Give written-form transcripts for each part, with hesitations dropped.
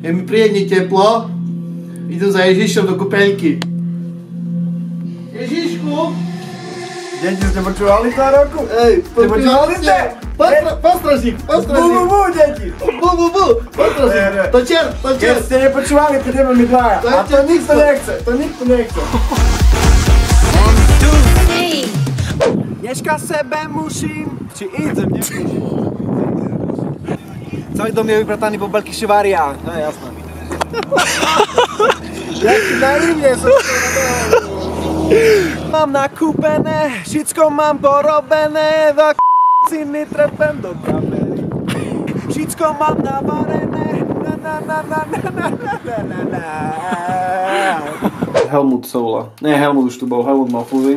Je mi príjemne teplo. Idem za Ježišom do kúpeľky. Ježišku! Deti, ste počúvali to roku? Ej, počúvali ste? Postražík, postražík. Bu, deti. Bu, postražík. To čert. Keď ste nepočúvali, to ideme my dvaja. A to nikto nechce. Dneška sebe musím, či idem, nemusím. Celý dom je vyprataný po veľkých šiváriách, no je jasné. Jaký naivne som mám nakúpené, všetko mám porobené, v k***ciny trepem do kamery. Všetko mám navarené, Helmut Soula. Nie, Helmut už tu bol, Helmut mal fúzy.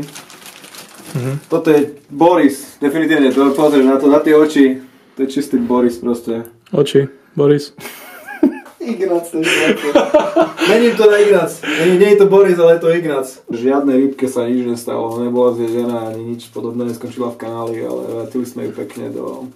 Toto je Boris, definitívne, to pozrieš na to, na tie oči, to je čistý Boris proste. Oči, Boris. Ignác, ten človek. Mením to na Ignác. Nie je to Boris, ale je to Ignác. Žiadnej rybke sa nič nestalo, nebola zjedená ani nič podobné, neskončila v kanáli, ale vrátili sme ju pekne do...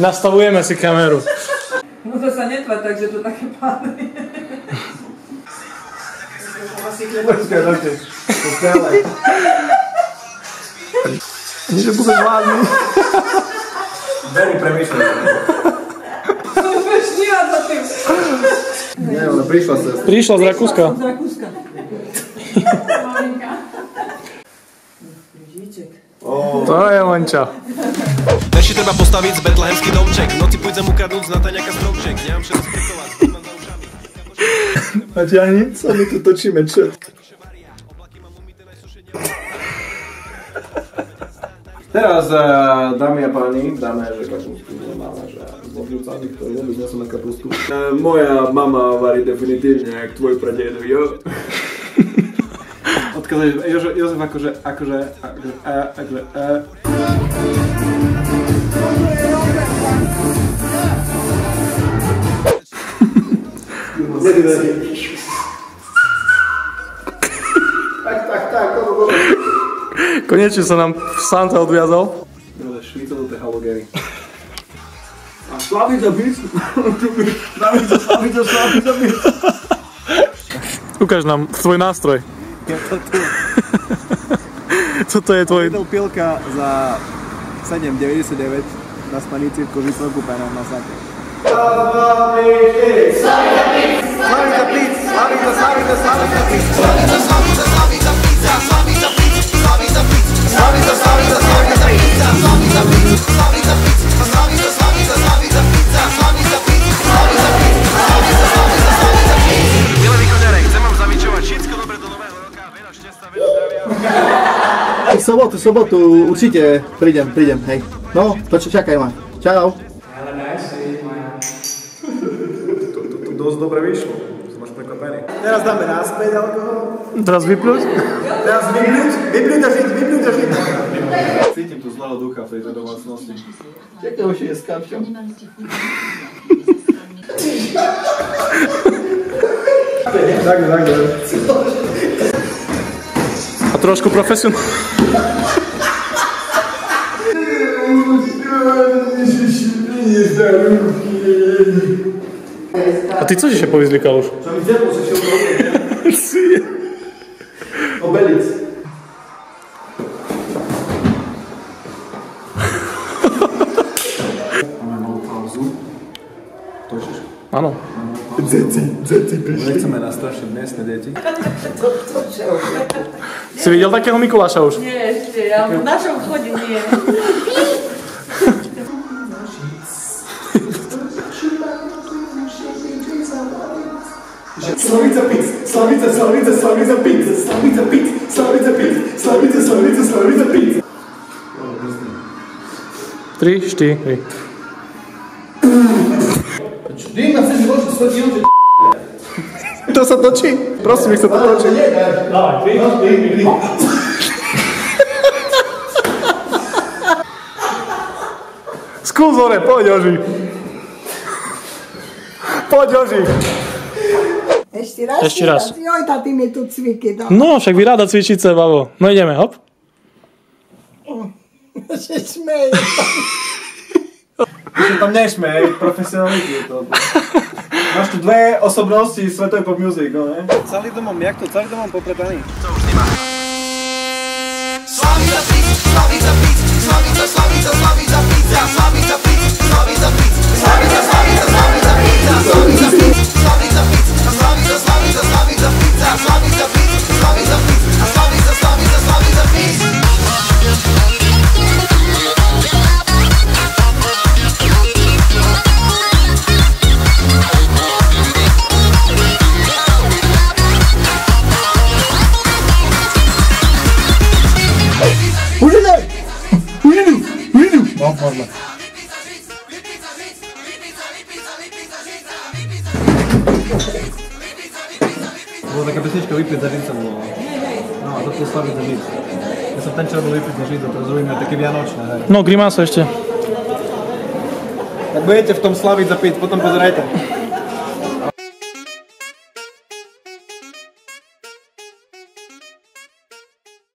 Nastavujeme si kameru. No to sa netvár, takže to také pádne. Počkaj, dobre. To stále. Nie, že budeš hladný. Veľmi premýšľam. Som vešníla za tým. Nie, ale prišla sa. Prišla z Rakúska. Z Rakúska. To je Monča. Ešte treba postaviť betlehemský domček. V noci pôjdem ukradnúť z Natáňaka stromček. Nemám všetko spritovať, mám za ušami. Natiahni, sa my tu točíme, čo? Teraz, dámy a páni, dáme, že kapustu máme, že zložúcami, ktorí vôbec nie sú na kapustu. Moja mama varí definitívne, jak tvoj pradedo, jo? Odkazuješ, Jozef akože, Tak, Konečne sa nám Santa odviazal. Švícov do tej halogery. A Slavica bis! Slavica bis! Ukáž nám tvoj nástroj. Toto je tvoj... Videl pilka za 7,99 na stanici v Kožicom kúpená na Sake. Slavica Milé východňare, chcem vám zavičovať všetko dobre do nového roka, veľa šťastia, veľa zdravia. V sobotu určite prídem, hej. No, čakaj ma. Čau. To dosť dobre vyšlo. Som až prekvapený. Teraz dáme naspäť alkohol. Teraz vypľuť? Teraz vypľuť a žiť. Cítim tu zlého ducha v tejto domácnosti. Čakaj, už je s kapšom. Tak. A trošku profesionálne. A ty co si się powyzlikał już? Čo mi zjadlo, že šiel do Obelic. Máme malú pauzu. Točíš? Áno. Deti prišli. Nechceme nastrašiť miestne deti. Si videl takého Mikuláša už? Nie, ešte, ja v našom chode nie. Slavica pizza. 3, 4. Ty ma chceš vložiť 100 kg, že To sa točí? Prosím, nech sa to točí. Skús hore, poď Joži. Ešte raz? Ešte raz. Joj, tati mi tu cviky dal. No, však vy ráda cvičíte, babo. No ideme, hop. Že smeje. Už tam nešmej, profesionality je to. Máš tu dve osobnosti svetovej pop music, no ne? Celý dom mám, jak to? Celý dom mám popretaný. Co už nemá? Bola taká pesnička Vypiť za židca bola. No a toto Slaviť za židca. Ja som ten, čo robil Vypiť za židca, teraz robíme také vianočné, hej. No, grimása ešte. Tak budete v tom Slaviť za piť, potom pozerajte.